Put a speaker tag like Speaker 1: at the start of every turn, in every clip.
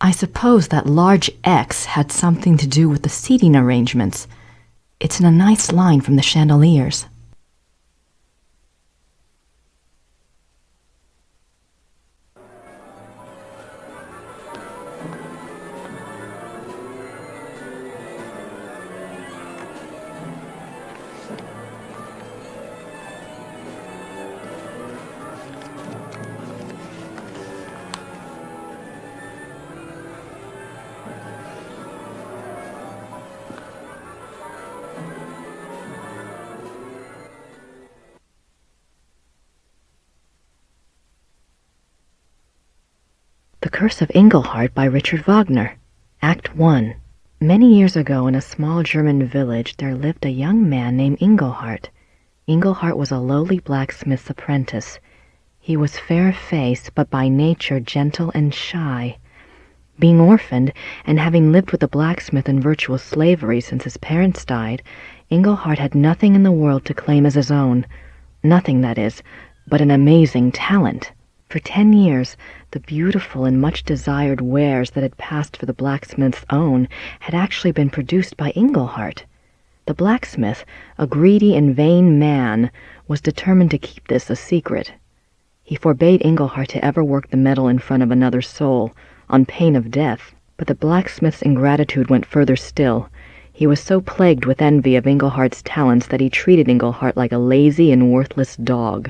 Speaker 1: I suppose that large X had something to do with the seating arrangements. It's in a nice line from the chandeliers. The Curse of Engelhart by Richard Wagner. Act 1. Many years ago in a small German village there lived a young man named Engelhart. Engelhart was a lowly blacksmith's apprentice. He was fair-faced, but by nature gentle and shy. Being orphaned, and having lived with the blacksmith in virtual slavery since his parents died, Engelhart had nothing in the world to claim as his own. Nothing, that is, but an amazing talent. For 10 years, the beautiful and much-desired wares that had passed for the blacksmith's own had actually been produced by Engelhart. The blacksmith, a greedy and vain man, was determined to keep this a secret. He forbade Engelhart to ever work the metal in front of another soul, on pain of death. But the blacksmith's ingratitude went further still. He was so plagued with envy of Engelhart's talents that he treated Engelhart like a lazy and worthless dog.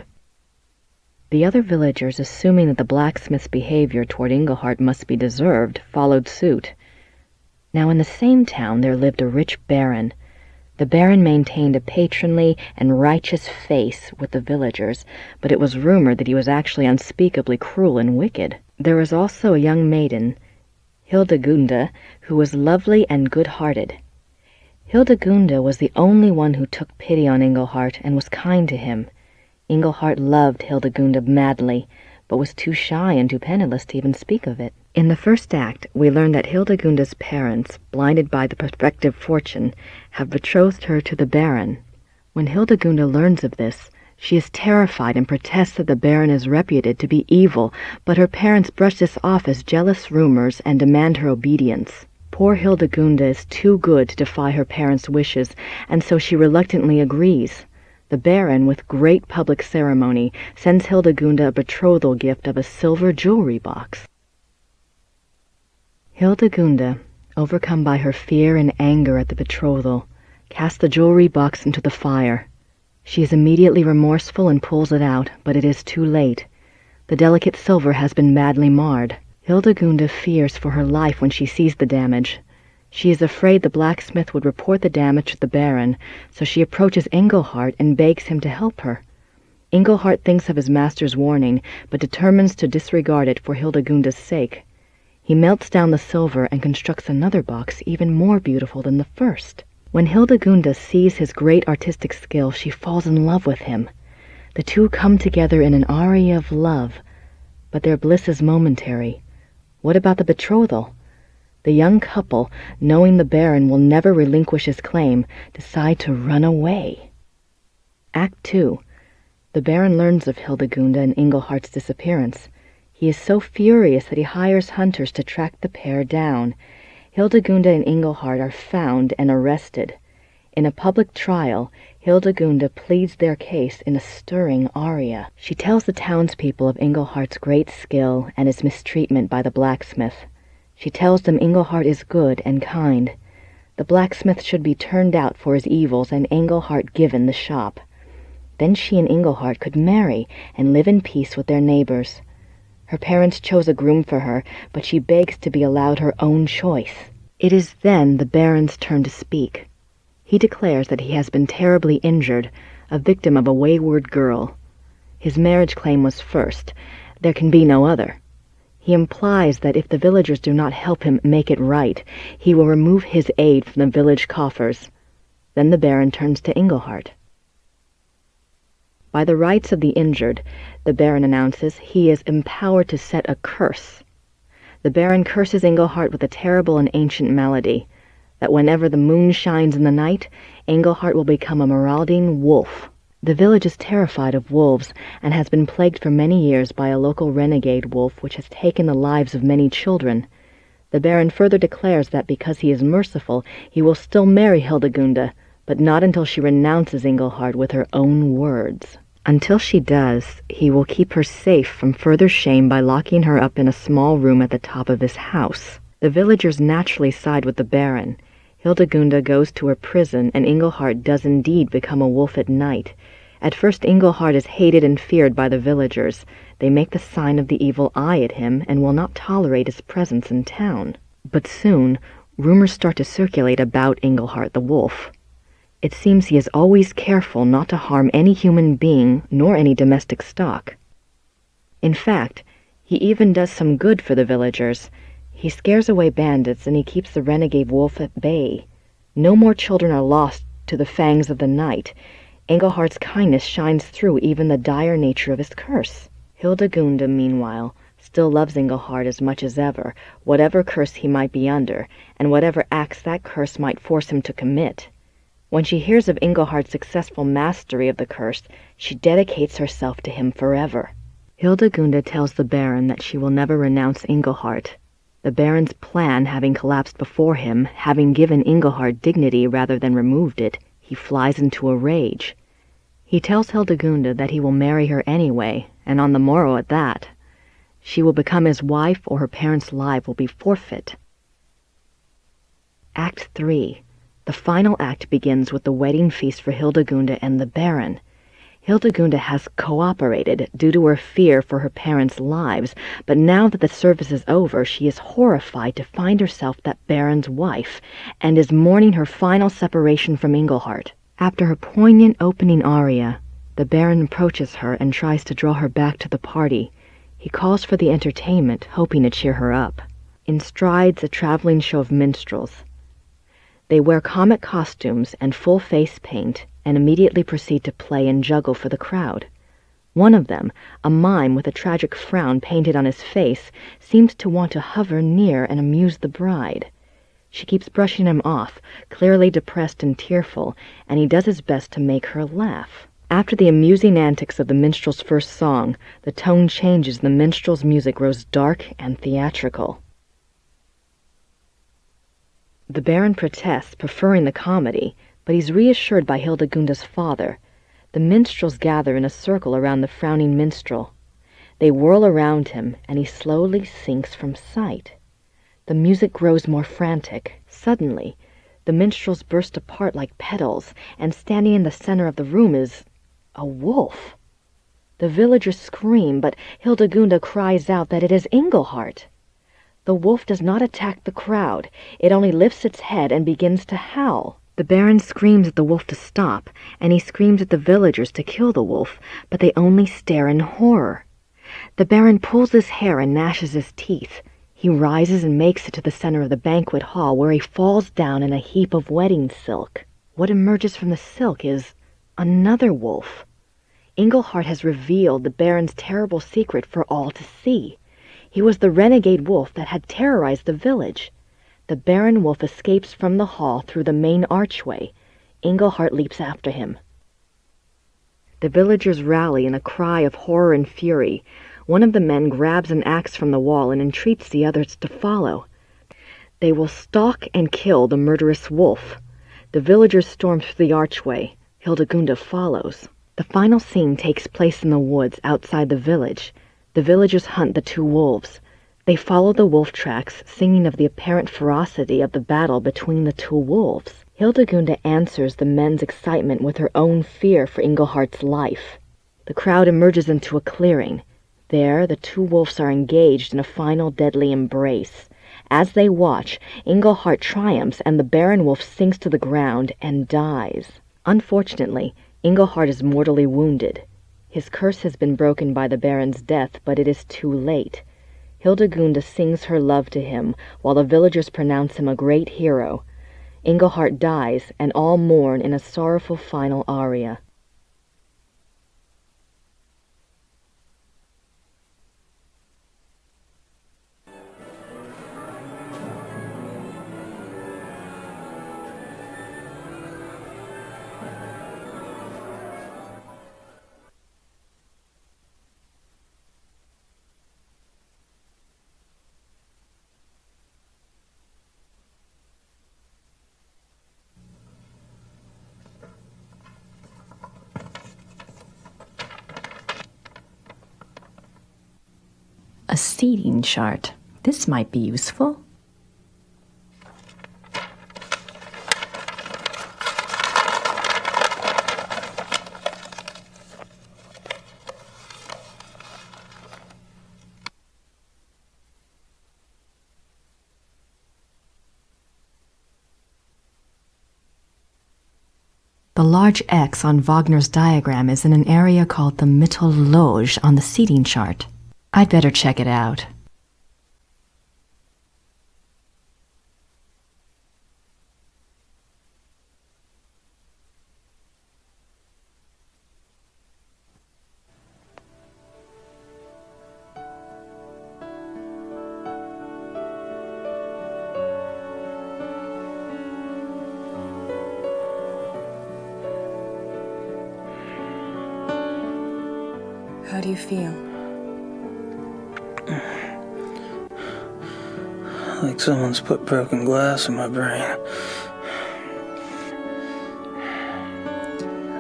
Speaker 1: The other villagers, assuming that the blacksmith's behavior toward Engelhart must be deserved, followed suit. Now in the same town there lived a rich baron. The baron maintained a patronly and righteous face with the villagers, but it was rumored that he was actually unspeakably cruel and wicked. There was also a young maiden, Hildegunde, who was lovely and good-hearted. Hildegunde was the only one who took pity on Engelhart and was kind to him. Engelhart loved Hildegunde madly, but was too shy and too penniless to even speak of it. In the first act, we learn that Hildegunde's parents, blinded by the prospective fortune, have betrothed her to the baron. When Hildegunde learns of this, she is terrified and protests that the baron is reputed to be evil, but her parents brush this off as jealous rumors and demand her obedience. Poor Hildegunde is too good to defy her parents' wishes, and so she reluctantly agrees. The baron, with great public ceremony, sends Hildegunde a betrothal gift of a silver jewelry box. Hildegunde, overcome by her fear and anger at the betrothal, casts the jewelry box into the fire. She is immediately remorseful and pulls it out, but it is too late. The delicate silver has been badly marred. Hildegunde fears for her life when she sees the damage. She is afraid the blacksmith would report the damage to the baron, so she approaches Engelhart and begs him to help her. Engelhart thinks of his master's warning, but determines to disregard it for Hildegunde's sake. He melts down the silver and constructs another box even more beautiful than the first. When Hildegunde sees his great artistic skill, she falls in love with him. The two come together in an aria of love, but their bliss is momentary. What about the betrothal? The young couple, knowing the baron will never relinquish his claim, decide to run away. Act 2. The baron learns of Hildegunde and Engelhart's disappearance. He is so furious that he hires hunters to track the pair down. Hildegunde and Engelhart are found and arrested. In a public trial, Hildegunde pleads their case in a stirring aria. She tells the townspeople of Engelhart's great skill and his mistreatment by the blacksmith. She tells them Engelhart is good and kind. The blacksmith should be turned out for his evils and Engelhart given the shop. Then she and Engelhart could marry and live in peace with their neighbors. Her parents chose a groom for her, but she begs to be allowed her own choice. It is then the baron's turn to speak. He declares that he has been terribly injured, a victim of a wayward girl. His marriage claim was first. There can be no other. He implies that if the villagers do not help him make it right, he will remove his aid from the village coffers. Then the baron turns to Engelhart. By the rights of the injured, the baron announces, he is empowered to set a curse. The baron curses Engelhart with a terrible and ancient malady, that whenever the moon shines in the night, Engelhart will become a marauding wolf. The village is terrified of wolves and has been plagued for many years by a local renegade wolf which has taken the lives of many children. The Baron further declares that because he is merciful, he will still marry Hildegunde, but not until she renounces Engelhart with her own words. Until she does, he will keep her safe from further shame by locking her up in a small room at the top of his house. The villagers naturally side with the Baron. Hildegunde goes to her prison, and Engelhart does indeed become a wolf at night. At first Engelhart is hated and feared by the villagers. They make the sign of the evil eye at him and will not tolerate his presence in town. But soon, rumors start to circulate about Engelhart the wolf. It seems he is always careful not to harm any human being nor any domestic stock. In fact, he even does some good for the villagers. He scares away bandits and he keeps the renegade wolf at bay. No more children are lost to the fangs of the night. Engelhart's kindness shines through even the dire nature of his curse. Hildegunde, meanwhile, still loves Engelhart as much as ever, whatever curse he might be under, and whatever acts that curse might force him to commit. When she hears of Engelhart's successful mastery of the curse, she dedicates herself to him forever. Hildegunde tells the Baron that she will never renounce Engelhart. The Baron's plan having collapsed before him, having given Engelhart dignity rather than removed it, he flies into a rage. He tells Hildegunde that he will marry her anyway, and on the morrow at that. She will become his wife or her parents' lives will be forfeit. Act 3. The final act begins with the wedding feast for Hildegunde and the Baron. Hildegunde has cooperated due to her fear for her parents' lives, but now that the service is over, she is horrified to find herself that Baron's wife, and is mourning her final separation from Engelhart. After her poignant opening aria, the Baron approaches her and tries to draw her back to the party. He calls for the entertainment, hoping to cheer her up. In strides a traveling show of minstrels. They wear comic costumes and full face paint and immediately proceed to play and juggle for the crowd. One of them, a mime with a tragic frown painted on his face, seems to want to hover near and amuse the bride. She keeps brushing him off, clearly depressed and tearful, and he does his best to make her laugh. After the amusing antics of the minstrel's first song, the tone changes and the minstrel's music grows dark and theatrical. The Baron protests, preferring the comedy, but he's reassured by Hildegunde's father. The minstrels gather in a circle around the frowning minstrel. They whirl around him, and he slowly sinks from sight. The music grows more frantic. Suddenly, the minstrels burst apart like petals, and standing in the center of the room is a wolf. The villagers scream, but Hildegunde cries out that it is Engelhart. The wolf does not attack the crowd. It only lifts its head and begins to howl. The Baron screams at the wolf to stop, and he screams at the villagers to kill the wolf, but they only stare in horror. The Baron pulls his hair and gnashes his teeth. He rises and makes it to the center of the banquet hall, where he falls down in a heap of wedding silk. What emerges from the silk is another wolf. Engelhart has revealed the Baron's terrible secret for all to see. He was the renegade wolf that had terrorized the village. The Baron wolf escapes from the hall through the main archway. Engelhart leaps after him. The villagers rally in a cry of horror and fury. One of the men grabs an axe from the wall and entreats the others to follow. They will stalk and kill the murderous wolf. The villagers storm through the archway. Hildegunde follows. The final scene takes place in the woods outside the village. The villagers hunt the two wolves. They follow the wolf tracks, singing of the apparent ferocity of the battle between the two wolves. Hildegunde answers the men's excitement with her own fear for Engelhart's life. The crowd emerges into a clearing. There, the two wolves are engaged in a final deadly embrace. As they watch, Engelhart triumphs and the Baron wolf sinks to the ground and dies. Unfortunately, Engelhart is mortally wounded. His curse has been broken by the Baron's death, but it is too late. Hildegunde sings her love to him, while the villagers pronounce him a great hero. Engelhart dies, and all mourn in a sorrowful final aria. seating chart. This might be useful. The large X on Wagner's diagram is in an area called the Mittel Loge on the seating chart. I'd better check it out.
Speaker 2: How do you feel?
Speaker 3: Like someone's put broken glass in my brain.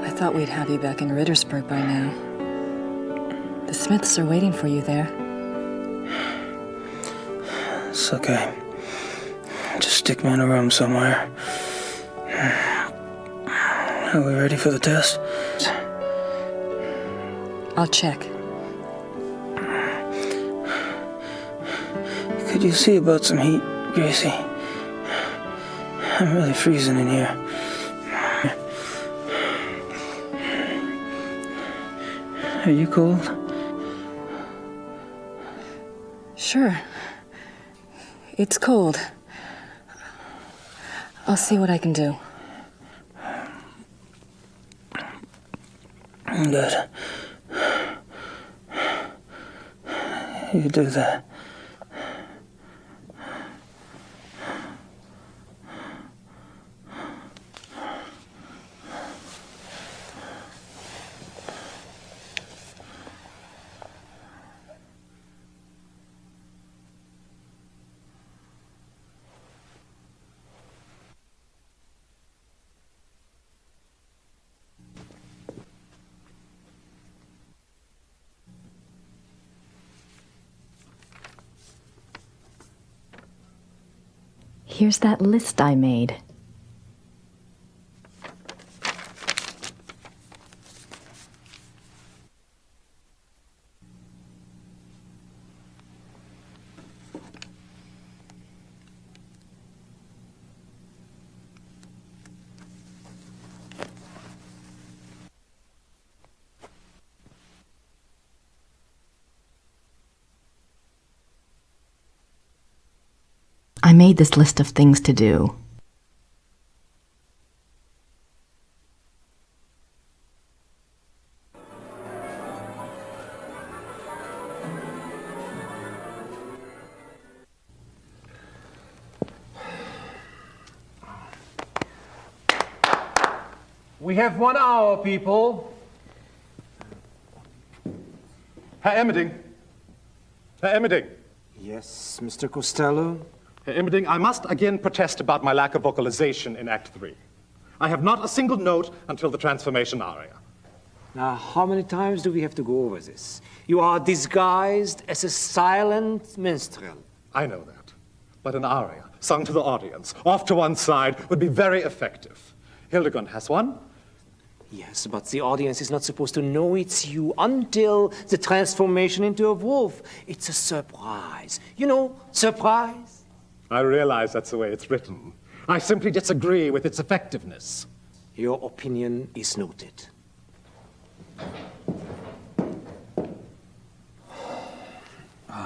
Speaker 2: I thought we'd have you back in Rittersburg by now. The Smiths are waiting for you there.
Speaker 3: It's okay. Just stick me in a room somewhere. Are we ready for the test?
Speaker 2: I'll check.
Speaker 3: Could you see about some heat, Gracie? I'm really freezing in here. Are you cold?
Speaker 2: Sure. It's cold. I'll see what I can do.
Speaker 3: Good. You do that.
Speaker 1: Here's that list I made. I made this list of things to do.
Speaker 4: We have 1 hour, people. Herr Emmerding. Herr Emmerding.
Speaker 5: Yes, Mr. Costello?
Speaker 4: Herr Emmerding, I must again protest about my lack of vocalization in Act 3. I have not a single note until the transformation aria.
Speaker 5: Now, how many times do we have to go over this? You are disguised as a silent minstrel.
Speaker 4: I know that. But an aria, sung to the audience, off to one side, would be very effective. Hildegard has one.
Speaker 5: Yes, but the audience is not supposed to know it's you until the transformation into a wolf. It's a surprise. You know, surprise.
Speaker 4: I realize that's the way it's written. I simply disagree with its effectiveness.
Speaker 5: Your opinion is noted.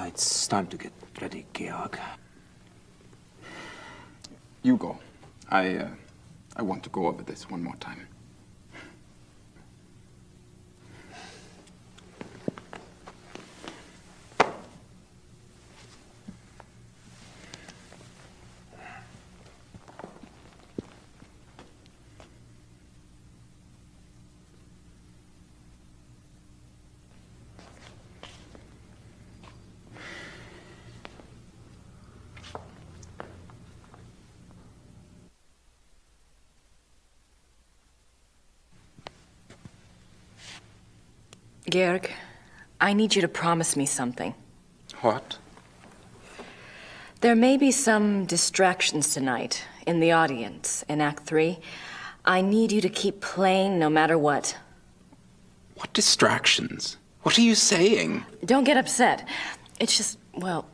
Speaker 5: It's time to get ready, Georg.
Speaker 6: You go. I want to go over this one more time.
Speaker 2: Georg, I need you to promise me something.
Speaker 6: What?
Speaker 2: There may be some distractions tonight in the audience in Act 3. I need you to keep playing no matter what.
Speaker 6: What distractions? What are you saying?
Speaker 2: Don't get upset. It's just, well,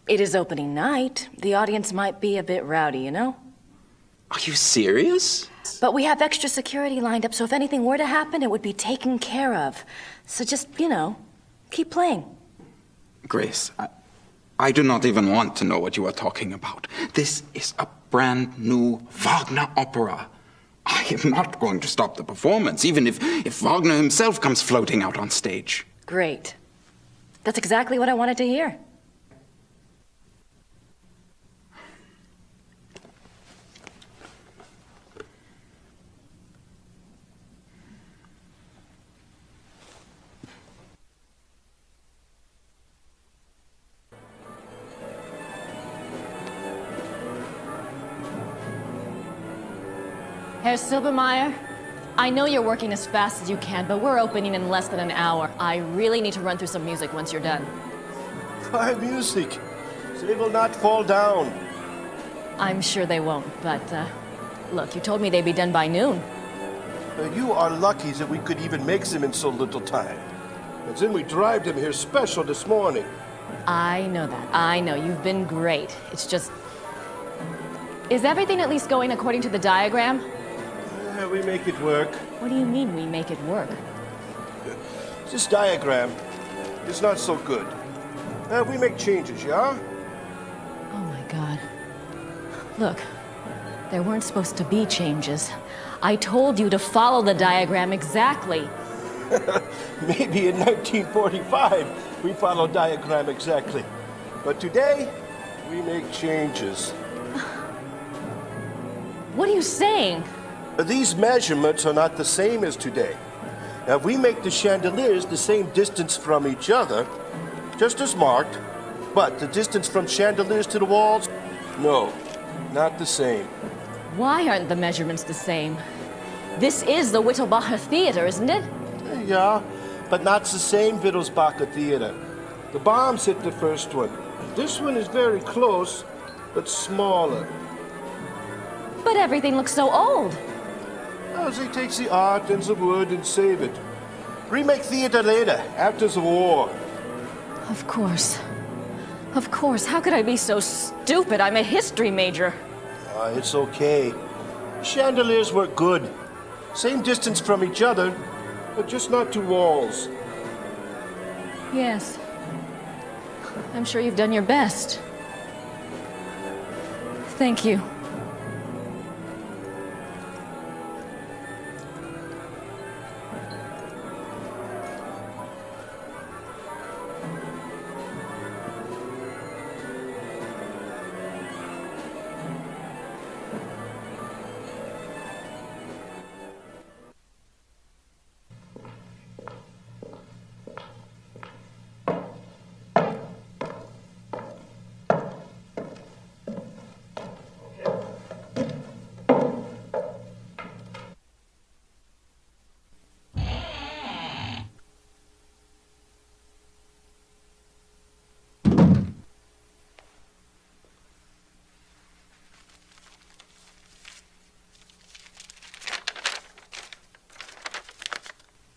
Speaker 2: it is opening night. The audience might be a bit rowdy, you know?
Speaker 6: Are you serious?
Speaker 2: But we have extra security lined up, so if anything were to happen, it would be taken care of. So just, keep playing.
Speaker 6: Grace, I do not even want to know what you are talking about. This is a brand new Wagner opera. I am not going to stop the performance, even if Wagner himself comes floating out on stage.
Speaker 2: Great. That's exactly what I wanted to hear.
Speaker 7: Herr Silbermeyer, I know you're working as fast as you can, but we're opening in less than an hour. I really need to run through some music once you're done.
Speaker 8: Try music. They will not fall down.
Speaker 7: I'm sure they won't, but, look, you told me they'd be done by noon.
Speaker 8: You are lucky that we could even make them in so little time. And then we drive them here special this morning.
Speaker 7: I know that. I know. You've been great. It's just... Is everything at least going according to the diagram?
Speaker 8: We make it work.
Speaker 7: What do you mean we make it work?
Speaker 8: This diagram is not so good. We make changes, yeah?
Speaker 7: Oh my God. Look, there weren't supposed to be changes. I told you to follow the diagram exactly.
Speaker 8: Maybe in 1945 we followed diagram exactly. But today, we make changes.
Speaker 7: What are you saying?
Speaker 8: These measurements are not the same as today. Now, we make the chandeliers the same distance from each other, just as marked, but the distance from chandeliers to the walls, no, not the same.
Speaker 7: Why aren't the measurements the same? This is the Wittelbacher Theater, isn't it?
Speaker 8: Yeah, but not the same Wittelsbacher Theater. The bombs hit the first one. This one is very close, but smaller.
Speaker 7: But everything looks so old.
Speaker 8: Oh, they take the art and the wood and save it. Remake theater later, after the war.
Speaker 7: Of course. Of course. How could I be so stupid? I'm a history major.
Speaker 8: It's okay. Chandeliers work good. Same distance from each other, but just not two walls.
Speaker 7: Yes. I'm sure you've done your best. Thank you.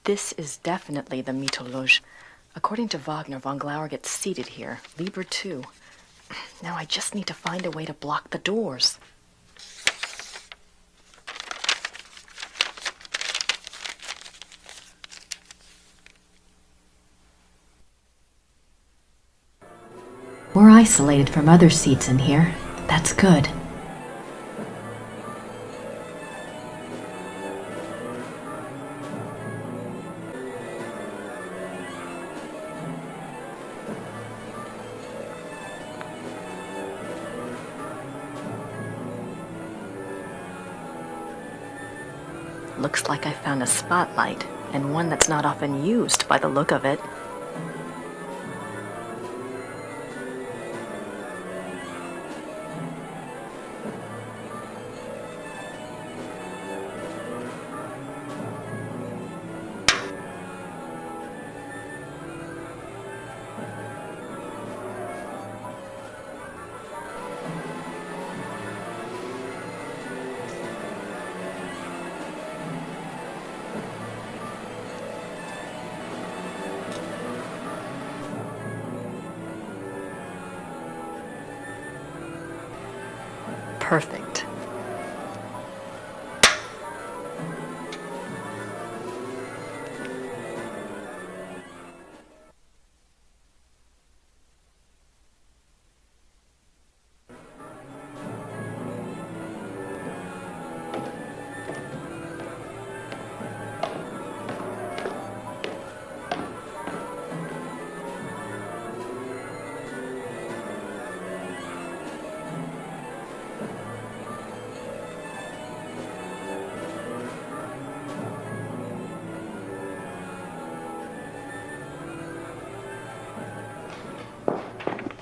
Speaker 1: This is definitely the Mittel Loge. According to Wagner, von Glauer gets seated here. Lieber too. Now I just need to find a way to block the doors. We're isolated from other seats in here. That's good. Looks like I found a spotlight, and one that's not often used by the look of it. perfect.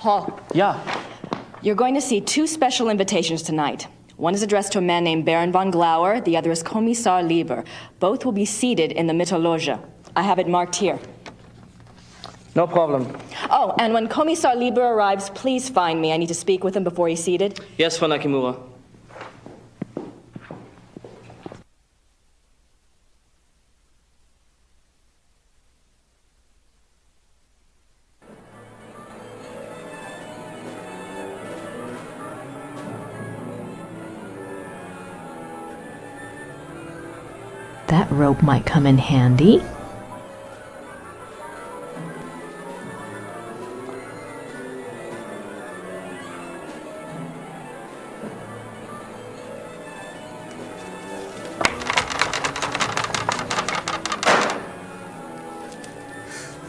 Speaker 2: Paul.
Speaker 5: Ja.
Speaker 2: You're going to see two special invitations tonight. One is addressed to a man named Baron von Glauer, the other is Kommissar Lieber. Both will be seated in the Mittel Loge. I have it marked here.
Speaker 5: No problem.
Speaker 2: Oh, and when Kommissar Lieber arrives, please find me. I need to speak with him before he's seated.
Speaker 5: Yes, Frau Nakimura.
Speaker 1: That rope might come in handy.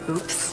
Speaker 1: Oops.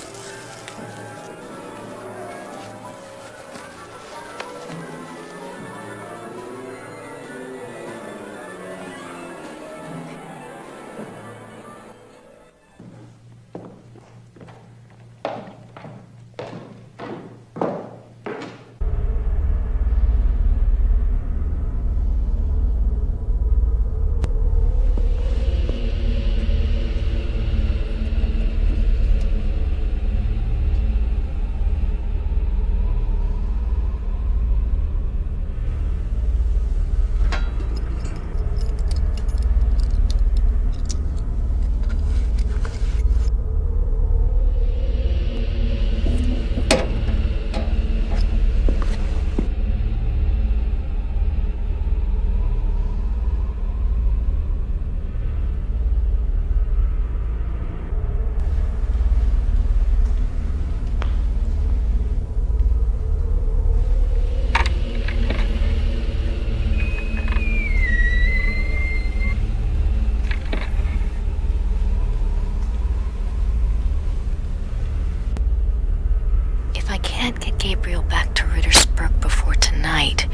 Speaker 1: If I can't get Gabriel back to Rittersburg before tonight,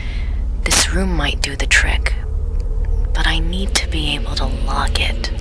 Speaker 1: this room might do the trick. But I need to be able to lock it.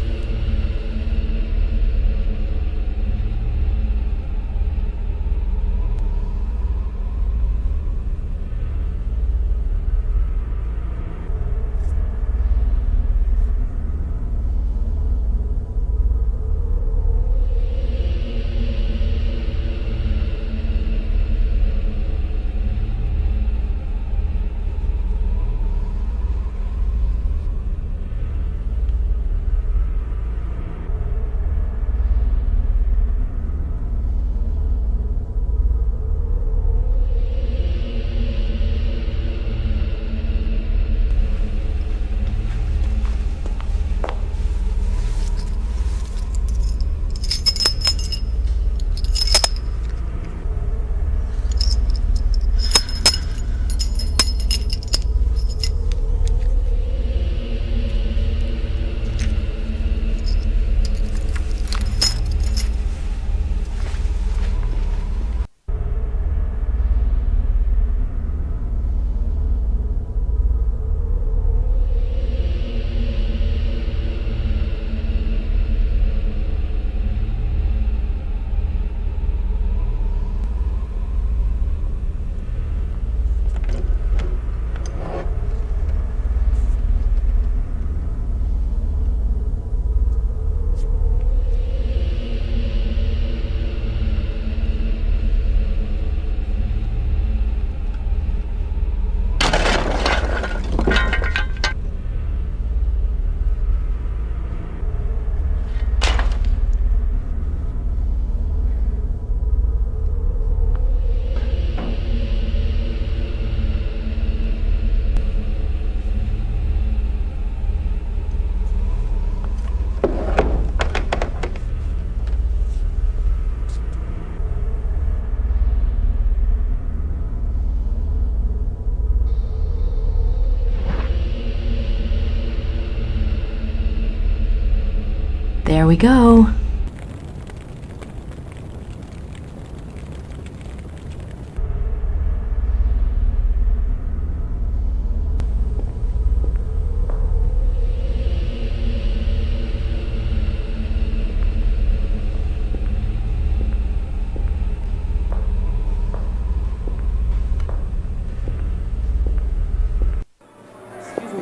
Speaker 1: There we go.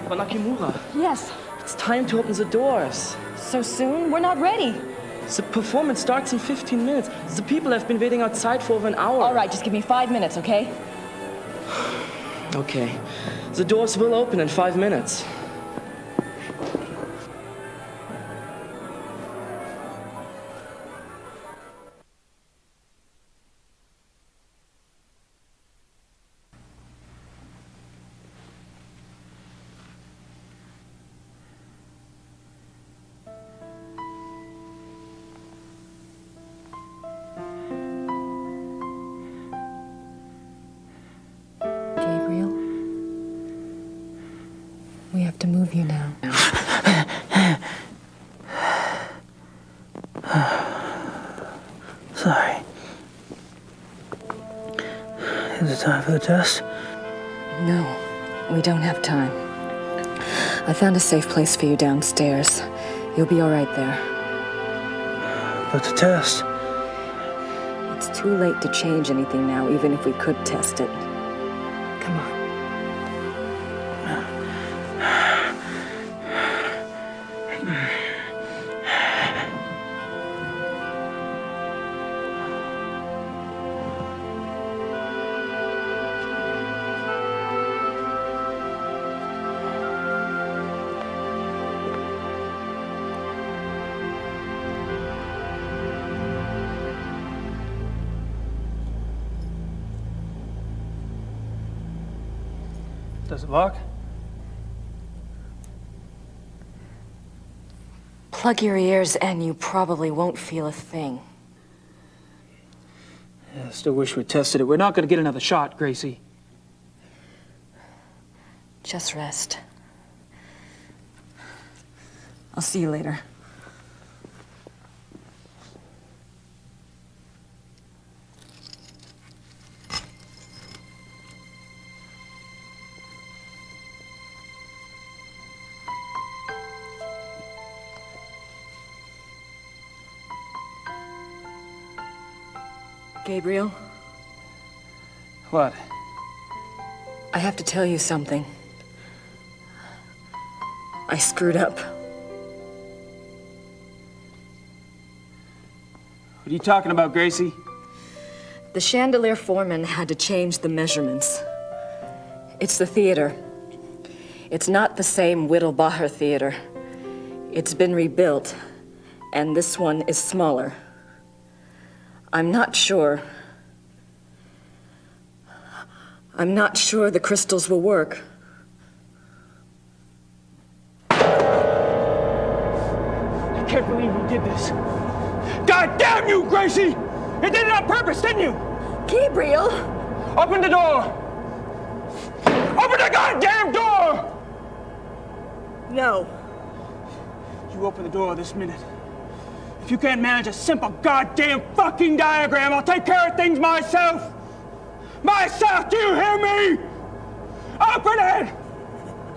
Speaker 9: Nakimura,
Speaker 2: Yes.
Speaker 9: it's time to open the doors.
Speaker 2: So soon? We're not ready.
Speaker 9: The performance starts in 15 minutes. The people have been waiting outside for over an hour.
Speaker 2: All right, just give me 5 minutes, okay?
Speaker 9: Okay. The doors will open in 5 minutes.
Speaker 1: Gabriel, we have to move you now.
Speaker 3: Sorry. Is it time for the test?
Speaker 2: No, we don't have time. I found a safe place for you downstairs. You'll be all right there.
Speaker 3: But the test?
Speaker 2: It's too late to change anything now, even if we could test it. Come on.
Speaker 3: Does it work?
Speaker 2: Plug your ears and you probably won't feel a thing.
Speaker 3: Yeah, I still wish we tested it. We're not going to get another shot, Gracie.
Speaker 2: Just rest. I'll see you later. Gabriel,
Speaker 3: What?
Speaker 2: I have to tell you something. I screwed up.
Speaker 3: What are you talking about, Gracie?
Speaker 2: The chandelier foreman had to change the measurements. It's the theater. It's not the same Whittle-Bacher theater. It's been rebuilt, and this one is smaller. I'm not sure the crystals will work.
Speaker 3: I can't believe you did this. God damn you, Gracie! You did it on purpose, didn't you?
Speaker 2: Gabriel!
Speaker 3: Open the door! Open the goddamn door!
Speaker 2: No.
Speaker 3: You open the door this minute. If you can't manage a simple goddamn fucking diagram, I'll take care of things myself! Myself, do you hear me? Open it!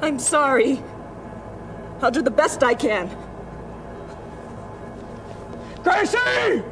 Speaker 2: I'm sorry. I'll do the best I can.
Speaker 3: Gracie!